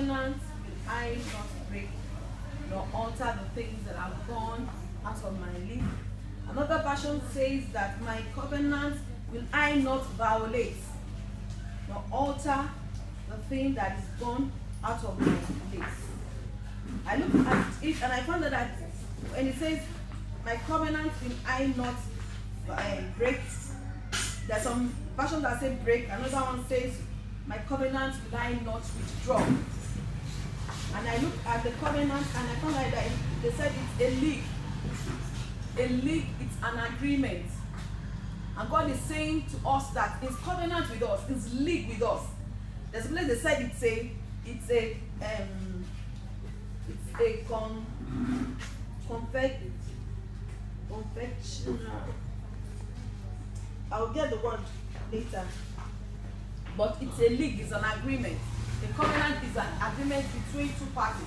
covenant will I not break, nor alter the things that have gone out of my lips. Another version says that my covenant will I not violate, nor alter the thing that is gone out of my lips. I looked at it and I found that when it says my covenant will I not break, there's some version that say break, another one says my covenant will I not withdraw. And I looked at the covenant and I found out that they said it's a league. A league, it's an agreement. And God is saying to us that His covenant with us, His league with us. There's a place they said it's a confectioner. I'll get the word later. But it's a league, it's an agreement. A covenant is an agreement between two parties.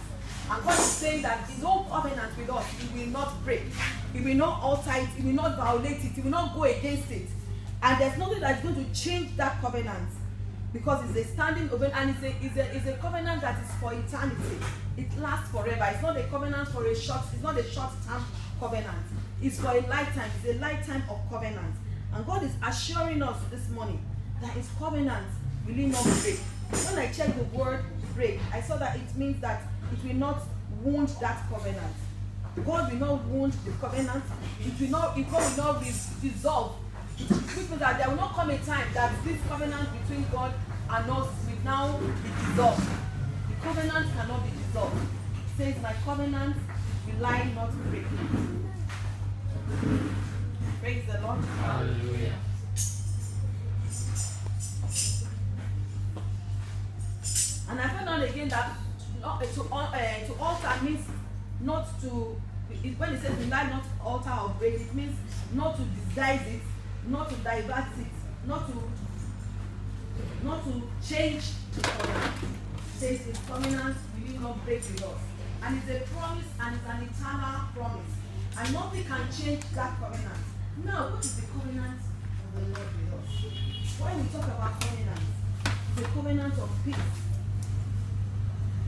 And God is saying that His own covenant with us, He will not break. He will not alter it. He will not violate it. He will not go against it. And there's nothing that's going to change that covenant. Because it's a standing covenant, and it's a covenant that is for eternity. It lasts forever. It's not a covenant for it's not a short-term covenant. It's for a lifetime. It's a lifetime of covenant. And God is assuring us this morning that His covenant will not break. When I checked the word break, I saw that it means that it will not wound that covenant. God will not wound the covenant. God will not dissolve. Which means that there will not come a time that this covenant between God and us will now be dissolved. The covenant cannot be dissolved. It says, my covenant will I not break. Praise the Lord. Hallelujah. And I found out again that to alter means not to, when it says will I not alter or break, it means not to disguise it, not to divert it, not to change the covenant. It says His covenant will not break with us. And it's a promise, and it's an eternal promise. And nothing can change that covenant. Now, what is the covenant of the Lord with us? When we talk about covenant, it's a covenant of peace.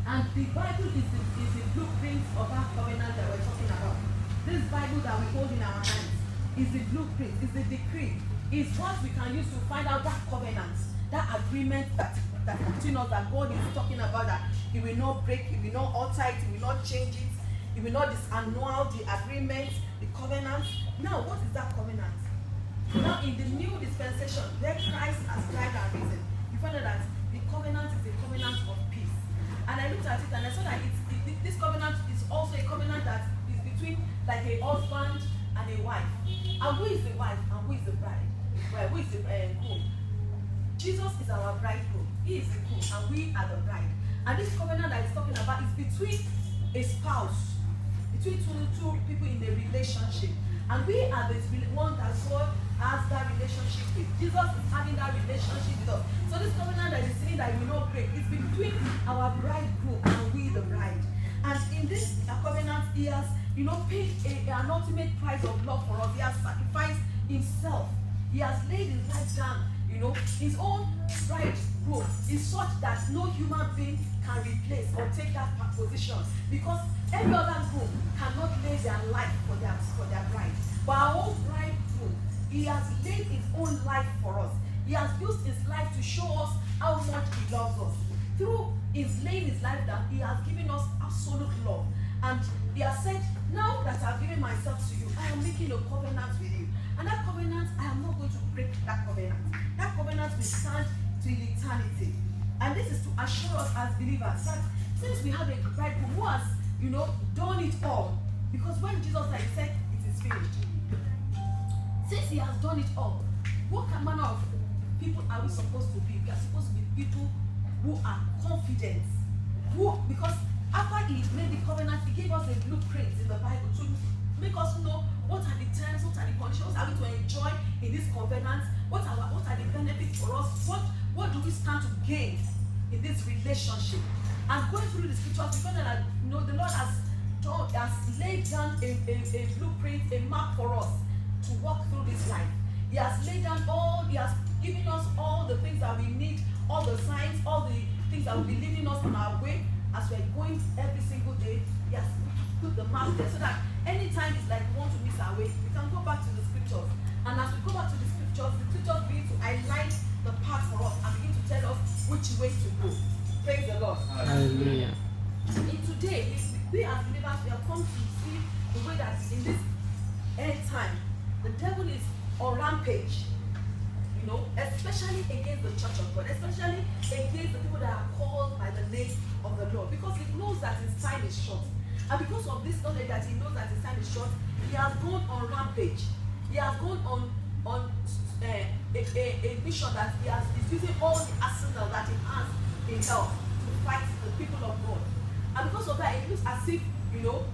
And the Bible is the blueprint of that covenant that we're talking about. This Bible that we hold in our hands is the blueprint, is the decree, is what we can use to find out that covenant, that agreement that between us, that God is talking about, that He will not break, He will not alter it, He will not change it, He will not disannul the agreement, the covenant. Now, what is that covenant? Now, in the new dispensation, where Christ has died and risen, you find out that the covenant is a covenant of peace. And I looked at it and I saw that this covenant is also a covenant that is between like a husband and a wife. And who is the wife and who is the bride? Well, who is the groom? Jesus is our bridegroom. He is the groom and we are the bride. And this covenant that he's talking about is between a spouse, between two people in a relationship. And we are the one that God has that relationship with. Jesus is having that relationship with us. So this covenant that is saying that we will not break is between our bridegroom and we the bride. And in this covenant, He has, paid an ultimate price of love for us. He has sacrificed Himself. He has laid His life down. His own bridegroom is such that no human being can replace or take that position, because every other groom cannot lay their life for their bride. But our own bridegroom, He has laid His own life for us. He has used His life to show us how much He loves us. Through His laying His life down, He has given us absolute love. And He has said, now that I've given myself to you, I am making a covenant with you. And that covenant, I am not going to break that covenant. That covenant will stand till eternity. And this is to assure us as believers that since we have a bridegroom who has, done it all, because when Jesus said, He said, it is finished. Since He has done it all, what manner of people are we supposed to be? We are supposed to be people who are confident. Because after He made the covenant, He gave us a blueprint in the Bible to make us know what are the terms, what are the conditions, what are we to enjoy in this covenant, what are the benefits for us, what do we stand to gain in this relationship. And going through the scriptures, we find that the Lord has laid down a blueprint, a map for us to walk through this life. He has laid down He has given us all the things that we need, all the signs, all the things that will be leading us on our way. as we're going every single day, He has put the map there so that anytime it's like we want to miss our way, we can go back to the scriptures. And as we go back to the scriptures begin to highlight the path for us and begin to tell us which way to go. Praise the Lord. Hallelujah. In today, we as believers, we have come to see the way that in this end time, the devil is on rampage. You know, especially against the church of God, especially against the people that are called by the name of the Lord, because he knows that his time is short. And because of this knowledge that he knows that his time is short, he has gone on rampage. He has gone on a mission that is using all the arsenal that he has in hell to fight the people of God. And because of that, it looks as if, you know,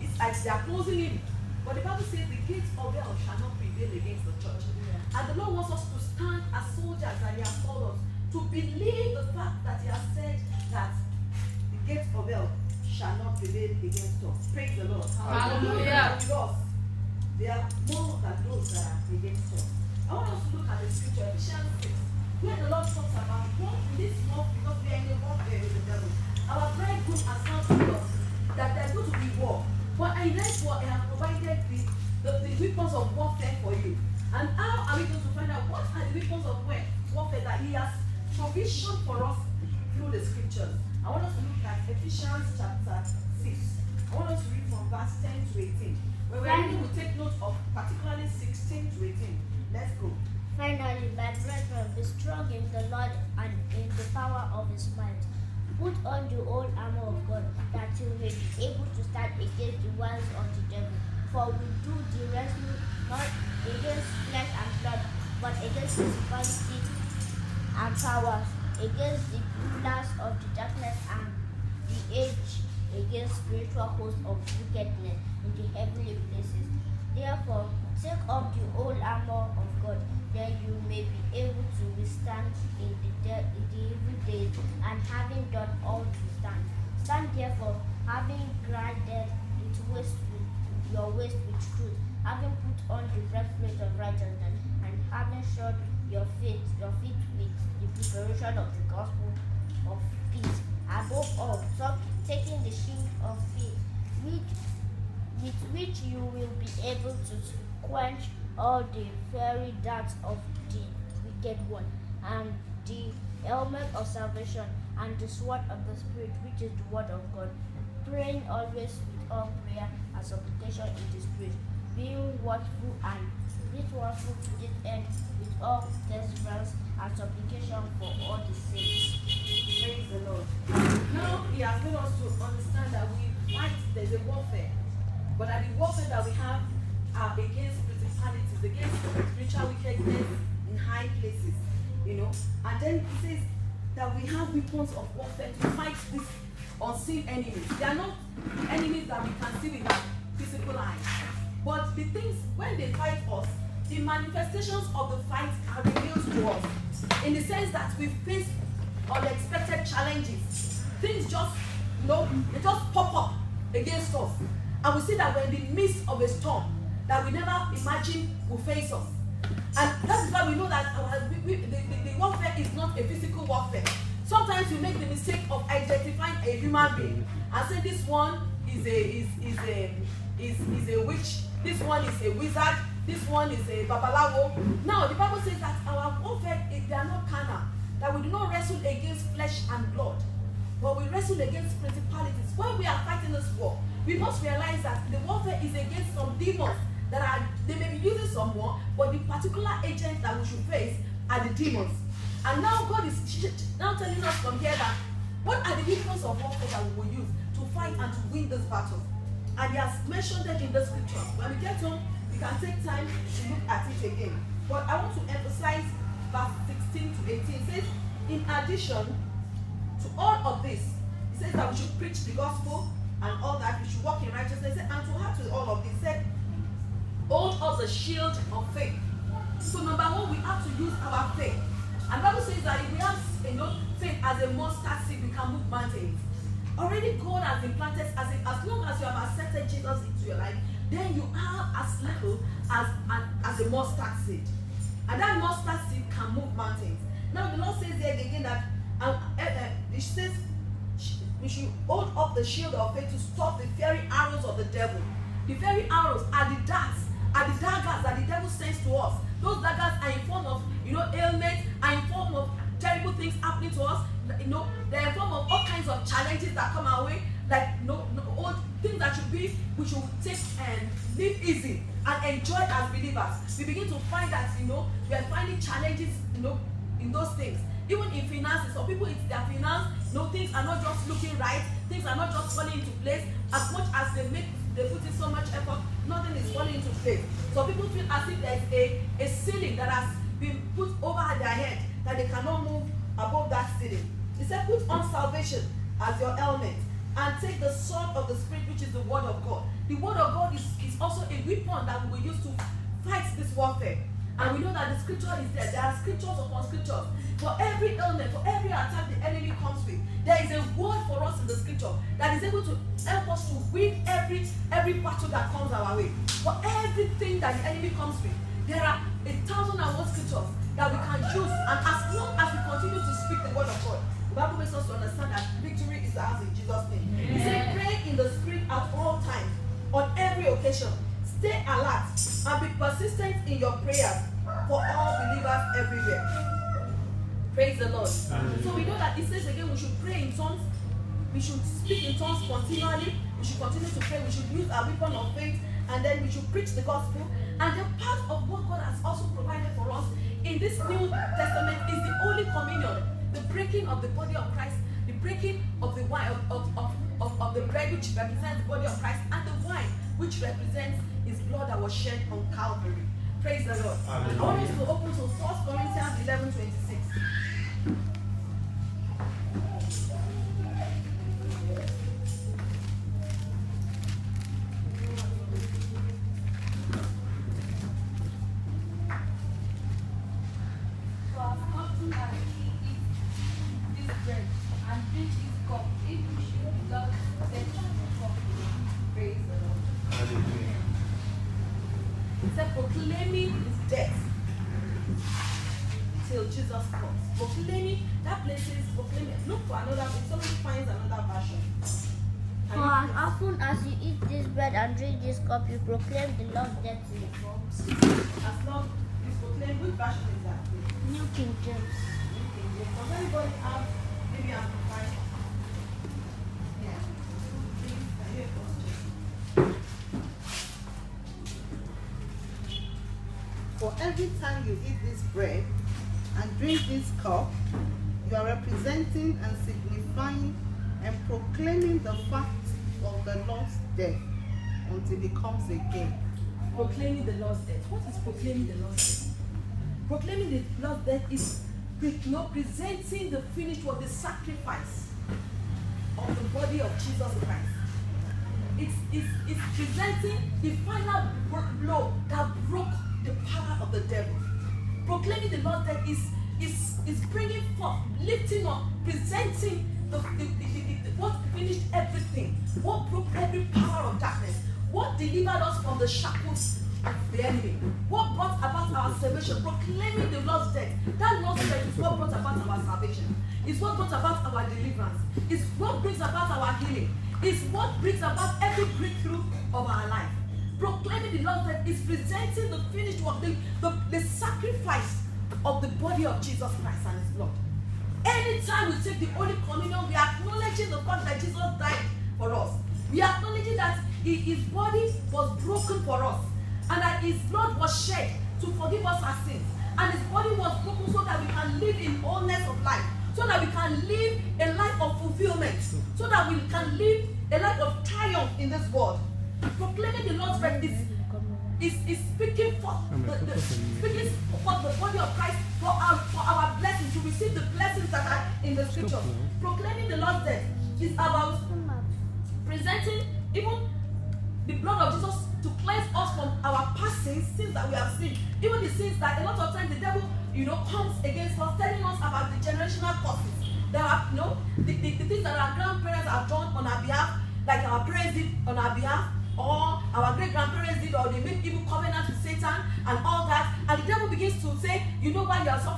it's like they are closing in. But the Bible says the gates of hell shall not prevail against the church. Yeah. And the Lord wants us to stand as soldiers that he has called us, to believe the fact that he has said that the gates of hell shall not prevail against us. Praise the Lord. Hallelujah. Because they are more than those that are against us. I want us to look at the scripture, Ephesians 6, where the Lord talks about what in this war, because we are in a warfare with the devil. Our bridegroom has now told us that there's going to be war. But in this war, I have provided the weapons of warfare for you. And how are we going to find out what are the weapons of warfare that he has provisioned for us through the scriptures? I want us to look at Ephesians chapter 6. I want us to read from verse 10 to 18. Where we're going to take note of particularly 16 to 18. Let's go. Finally, my brethren, be strong in the Lord and in the power of his might. Put on the whole armor of God, that you may be able to stand against the wiles of the devil. For we do the wrestle not against flesh and blood, but against principalities and powers, against the rulers of the darkness and the age, against spiritual hosts of wickedness in the heavenly places. Therefore, take up the whole armor of God, then you may be able to withstand in the evil days, and having done all to stand. Stand therefore, having girded your waist with truth, having put on the breastplate of righteousness, and having shod your feet with the preparation of the gospel of peace. Above all, taking the shield of faith, with which you will be able to quench all the fiery darts of the wicked one, and the helmet of salvation, and the sword of the Spirit, which is the word of God, praying always with all prayer and supplication in the Spirit, being watchful to this end with all perseverance and supplication for all the saints. Praise the Lord. Now he has made us to understand that we fight, there's a warfare, but that the warfare that we have are against principalities, against spiritual wickedness in high places, you know. And then he says that we have weapons of warfare to fight these unseen enemies. They are not enemies that we can see with our physical eyes, but the things, when they fight us, the manifestations of the fight are revealed to us, in the sense that we face unexpected challenges. Things just, you know, they just pop up against us, and we see that we're in the midst of a storm that we never imagined will face us. And that's why we know that the warfare is not a physical warfare. Sometimes we make the mistake of identifying a human being and say this one is a witch, this one is a wizard, this one is a babalawo. Now the Bible says that our warfare, they are not carnal, that we do not wrestle against flesh and blood, but we wrestle against principalities. When we are fighting this war, we must realize that the warfare is against some demons that are, they may be using some war, but the particular agents that we should face are the demons. And now God is now telling us from here that what are the weapons of warfare that we will use to fight and to win this battle. And he has mentioned them in the scriptures. When we get home, we can take time to look at it again. But I want to emphasize verse 16 to 18. It says, in addition to all of this, it says that we should preach the gospel and all that, we should walk in righteousness. And to add to all of this, said, hold up the shield of faith. So number one, we have to use our faith. And the Bible says that if we have faith as a mustard seed, we can move mountains. Already God has implanted, as long as you have accepted Jesus into your life, then you have as little as a mustard seed. And that mustard seed can move mountains. Now the Lord says there again that it says, we should hold up the shield of faith to stop the fiery arrows of the devil. The fiery arrows are the darts, are the daggers that the devil sends to us. Those daggers are in form of, ailments, are in form of terrible things happening to us. They're in form of all kinds of challenges that come our way, like all things that we should take and live easy and enjoy as believers. We begin to find that we are finding challenges in those things. Even in finances, some people, it's their finance. Things are not just looking right. Things are not just falling into place. As much as they put in so much effort, nothing is falling into place. Some people feel as if there's a ceiling that has been put over their head, that they cannot move above that ceiling. He said, put on salvation as your helmet and take the sword of the Spirit, which is the word of God. The word of God is also a weapon that we will use to fight this warfare. And we know that the scripture is there. There are scriptures upon scriptures. For every ailment, for every attack the enemy comes with, there is a word for us in the scripture that is able to help us to win every battle that comes our way. For everything that the enemy comes with, there are 1,001 scriptures that we can use. And as long as we continue to speak the word of God, the Bible makes us to understand that victory is ours in Jesus' name. He said, pray in the Spirit at all times, on every occasion. Stay alert and be persistent in your prayers for all believers everywhere. Praise the Lord. So we know that it says again we should pray in tongues. We should speak in tongues continually. We should continue to pray. We should use our weapon of faith, and then we should preach the gospel. And the part of what God has also provided for us in this New Testament is the Holy Communion, the breaking of the body of Christ, the breaking of the wine of the bread, which represents the body of Christ, and the wine, which represents his blood that was shed on Calvary. Praise the Lord. Hallelujah. I want us to open to 1 Corinthians 11:26. Proclaiming his death till Jesus comes. Proclaiming, that place is proclaiming. Look for another, if somebody finds another version. For as often as you eat this bread and drink this cup, you proclaim the Lord's death till he comes. As long as you proclaim, which version is that? New King James. New King James. Does anybody have maybe amplified? Yeah. Can you help us? For every time you eat this bread and drink this cup, you are representing and signifying and proclaiming the fact of the Lord's death until he comes again. Proclaiming the Lord's death. What is proclaiming the Lord's death? Proclaiming the Lord's death is presenting the finished work, the sacrifice of the body of Jesus Christ. It's presenting the final blow that broke the power of the devil. Proclaiming the Lord's death is bringing forth, lifting up, presenting what finished everything, what broke every power of darkness, what delivered us from the shackles of the enemy, what brought about our salvation. Proclaiming the Lord's death. That Lord's death is what brought about our salvation. It's what brought about our deliverance. It's what brings about our healing. It's what brings about every breakthrough of our life. Proclaiming the Lord's death is presenting the finished work, the sacrifice of the body of Jesus Christ and his blood. Anytime we take the Holy Communion, we are acknowledging the fact that Jesus died for us. We are acknowledging that his body was broken for us, and that his blood was shed to forgive us our sins. And his body was broken so that we can live in wholeness of life, so that we can live a life of fulfillment, so that we can live a life of triumph in this world. Proclaiming the Lord's death is speaking for speaking for the body of Christ, for our blessings, to receive the blessings that are in the scripture. Proclaiming the Lord's death is about presenting even the blood of Jesus to cleanse us from our past sins that we have seen, even the sins that a lot of times the devil comes against us, telling us about the generational curses that are the things that our grandparents have done on our behalf, like our parents did on our behalf, or our great-grandparents did, or they made evil covenants with Satan and all that. And the devil begins to say, you know why you are suffering.